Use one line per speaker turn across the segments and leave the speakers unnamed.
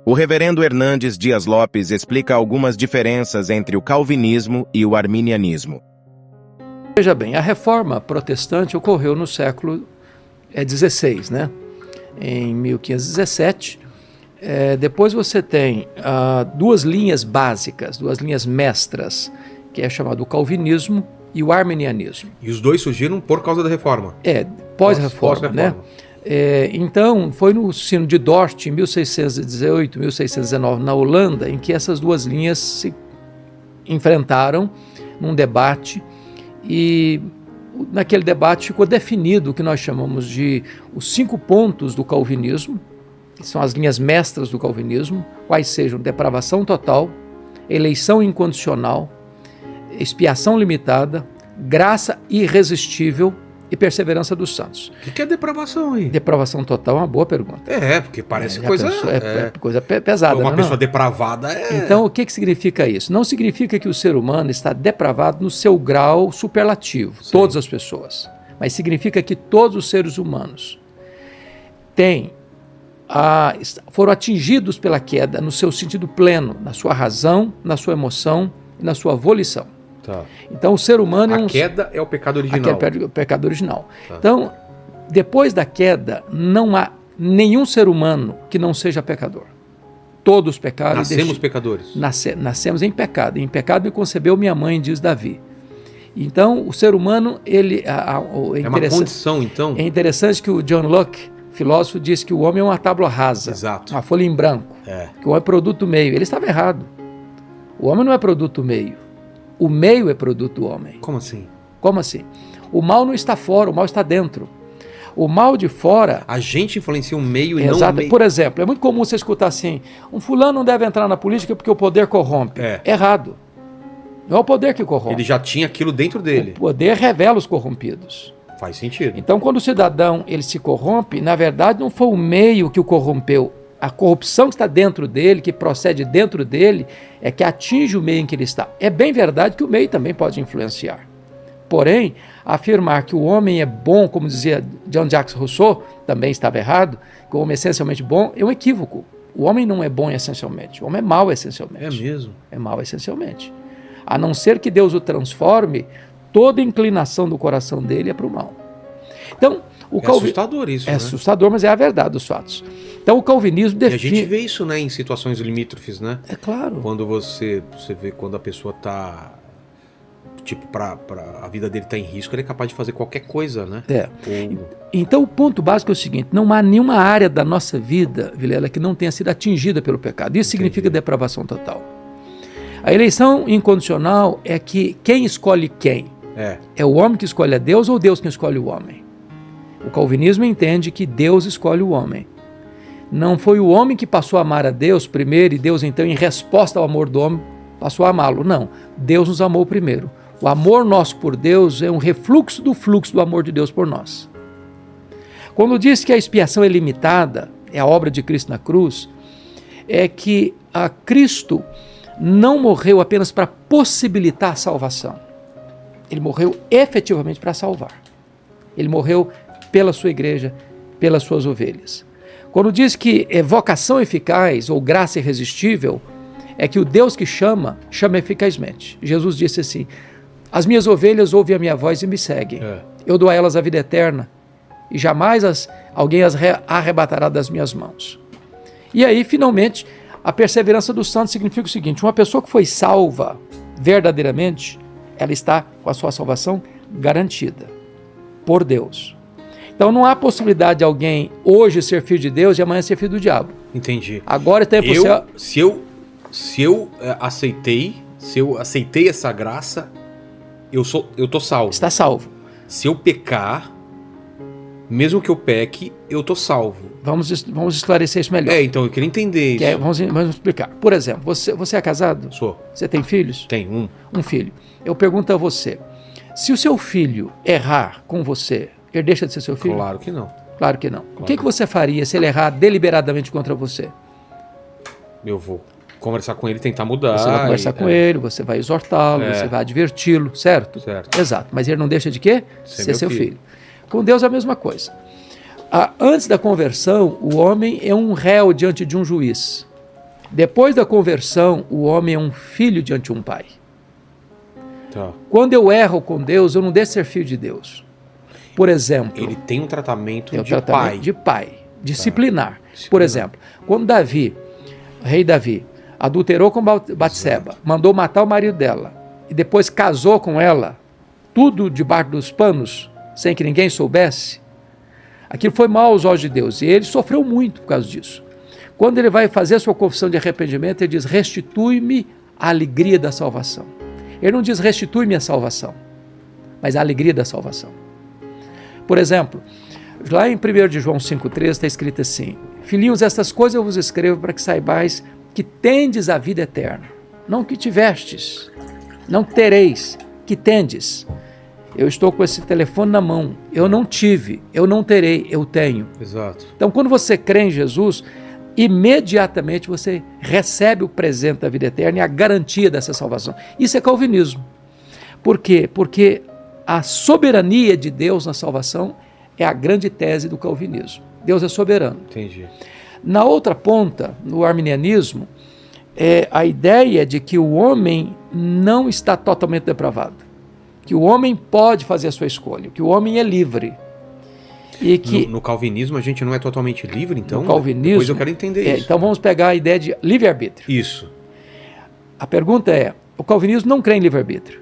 O reverendo Hernandes Dias Lopes explica algumas diferenças entre o calvinismo e o arminianismo.
Veja bem, a reforma protestante ocorreu no século XVI, né? Em 1517. Depois você tem duas linhas básicas, duas linhas mestras, que é chamado o calvinismo e o arminianismo.
E os dois surgiram por causa da reforma?
Pós-reforma, né? Então, foi no Sínodo de Dort, em 1618, 1619, na Holanda, em que essas duas linhas se enfrentaram num debate, e naquele debate ficou definido o que nós chamamos de os 5 pontos do calvinismo, que são as linhas mestras do calvinismo, quais sejam depravação total, eleição incondicional, expiação limitada, graça irresistível e perseverança dos santos.
O que é depravação aí?
Depravação total é uma boa pergunta.
Porque parece coisa...
coisa pesada.
Uma pessoa depravada é...
Então, o que significa isso? Não significa que o ser humano está depravado no seu grau superlativo,
Sim.
Todas as pessoas. Mas significa que todos os seres humanos foram atingidos pela queda no seu sentido pleno, na sua razão, na sua emoção e na sua volição.
Tá.
Então o ser humano
A queda é o pecado original.
É o pecado original.
Tá.
Então, depois da queda, não há nenhum ser humano que não seja pecador. Todos pecaram.
Nascemos pecadores.
Nascemos em pecado. Em pecado me concebeu minha mãe, diz Davi. Então, o ser humano,
é uma condição, então?
É interessante que o John Locke, filósofo, diz que o homem é uma tábua rasa.
Exato.
Uma folha em branco. Que o homem é produto do meio. Ele estava errado. O homem não é produto do meio. O meio é produto do homem.
Como assim?
Como assim? O mal não está fora, o mal está dentro. O mal de fora...
A gente influencia o meio e não o meio.
Por exemplo, é muito comum você escutar assim, um fulano não deve entrar na política porque o poder corrompe. Errado. Não é o poder que corrompe.
Ele já tinha aquilo dentro dele.
O poder revela os corrompidos.
Faz sentido.
Então, quando o cidadão ele se corrompe, na verdade não foi o meio que o corrompeu. A corrupção que está dentro dele, que procede dentro dele, é que atinge o meio em que ele está. É bem verdade que o meio também pode influenciar. Porém, afirmar que o homem é bom, como dizia Jean-Jacques Rousseau, também estava errado, que o homem é essencialmente bom, é um equívoco. O homem não é bom essencialmente, o homem é mau essencialmente.
É mesmo?
É mau essencialmente. A não ser que Deus o transforme, toda inclinação do coração dele é para o mal. Então,
assustador isso, né?
É assustador, mas é a verdade dos fatos. Então o calvinismo define...
E a gente vê isso, né, em situações limítrofes, né?
É claro.
Quando você vê quando a pessoa tá... Tipo, a vida dele tá em risco, ele é capaz de fazer qualquer coisa, né?
Então o ponto básico é o seguinte, não há nenhuma área da nossa vida, Vilela, que não tenha sido atingida pelo pecado. Isso significa depravação total. A eleição incondicional é que quem escolhe quem? É o homem que escolhe a Deus ou Deus que escolhe o homem? O calvinismo entende que Deus escolhe o homem. Não foi o homem que passou a amar a Deus primeiro e Deus então, em resposta ao amor do homem, passou a amá-lo. Não, Deus nos amou primeiro. O amor nosso por Deus é um refluxo do amor de Deus por nós. Quando diz que a expiação é limitada, é a obra de Cristo na cruz, é que Cristo não morreu apenas para possibilitar a salvação. Ele morreu efetivamente para salvar. Ele morreu pela sua igreja, pelas suas ovelhas. Quando diz que é vocação eficaz ou graça irresistível, é que o Deus que chama eficazmente. Jesus disse assim, as minhas ovelhas ouvem a minha voz e me seguem. Eu dou a elas a vida eterna e jamais alguém as arrebatará das minhas mãos. E aí, finalmente, a perseverança dos santos significa o seguinte, uma pessoa que foi salva verdadeiramente, ela está com a sua salvação garantida por Deus. Então não há possibilidade de alguém hoje ser filho de Deus e amanhã ser filho do diabo.
Entendi.
Agora tem
se eu aceitei essa graça, eu tô salvo.
Está salvo.
Se eu pecar, mesmo que eu peque, eu tô salvo.
Vamos esclarecer isso melhor.
Então eu queria entender isso.
Vamos explicar. Por exemplo, você é casado?
Sou.
Você tem filhos?
Tenho
um filho. Eu pergunto a você, se o seu filho errar com você, ele deixa de ser seu filho?
Claro que não.
Claro que não. Claro. O que você faria se ele errar deliberadamente contra você?
Eu vou conversar com ele, tentar mudar.
Você vai conversar com ele, você vai exortá-lo, você vai adverti-lo, certo?
Certo.
Exato. Mas ele não deixa de quê? Ser seu filho. Com Deus é a mesma coisa. Antes da conversão, o homem é um réu diante de um juiz. Depois da conversão, o homem é um filho diante de um pai.
Tá.
Quando eu erro com Deus, eu não deixo de ser filho de Deus. Por exemplo...
Ele tem um tratamento
tem
de
tratamento
pai.
de pai, disciplinar.
Disciplinar.
Por exemplo, quando Davi, o rei Davi, adulterou com Batseba, mandou matar o marido dela, e depois casou com ela, tudo debaixo dos panos, sem que ninguém soubesse, aquilo foi mal aos olhos de Deus, e ele sofreu muito por causa disso. Quando ele vai fazer a sua confissão de arrependimento, ele diz, restitui-me a alegria da salvação. Ele não diz, restitui-me a salvação, mas a alegria da salvação. Por exemplo, lá em 1 de João 5,13 está escrito assim, filhinhos, estas coisas eu vos escrevo para que saibais que tendes a vida eterna, não que tivestes, não que tereis, que tendes. Eu estou com esse telefone na mão, eu não tive, eu não terei, eu tenho.
Exato.
Então, quando você crê em Jesus, imediatamente você recebe o presente da vida eterna e a garantia dessa salvação. Isso é calvinismo. Por quê? Porque a soberania de Deus na salvação é a grande tese do calvinismo. Deus é soberano.
Entendi.
Na outra ponta, no arminianismo, é a ideia de que o homem não está totalmente depravado, que o homem pode fazer a sua escolha, que o homem é livre. E que
no calvinismo a gente não é totalmente livre, então?
No calvinismo,
depois eu quero entender isso.
Então vamos pegar a ideia de livre-arbítrio.
Isso.
A pergunta é, o calvinismo não crê em livre-arbítrio.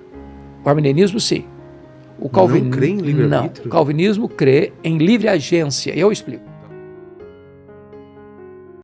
O arminianismo sim.
Não crê em livre-arbítrio?
Não, o calvinismo crê em livre agência. Eu explico.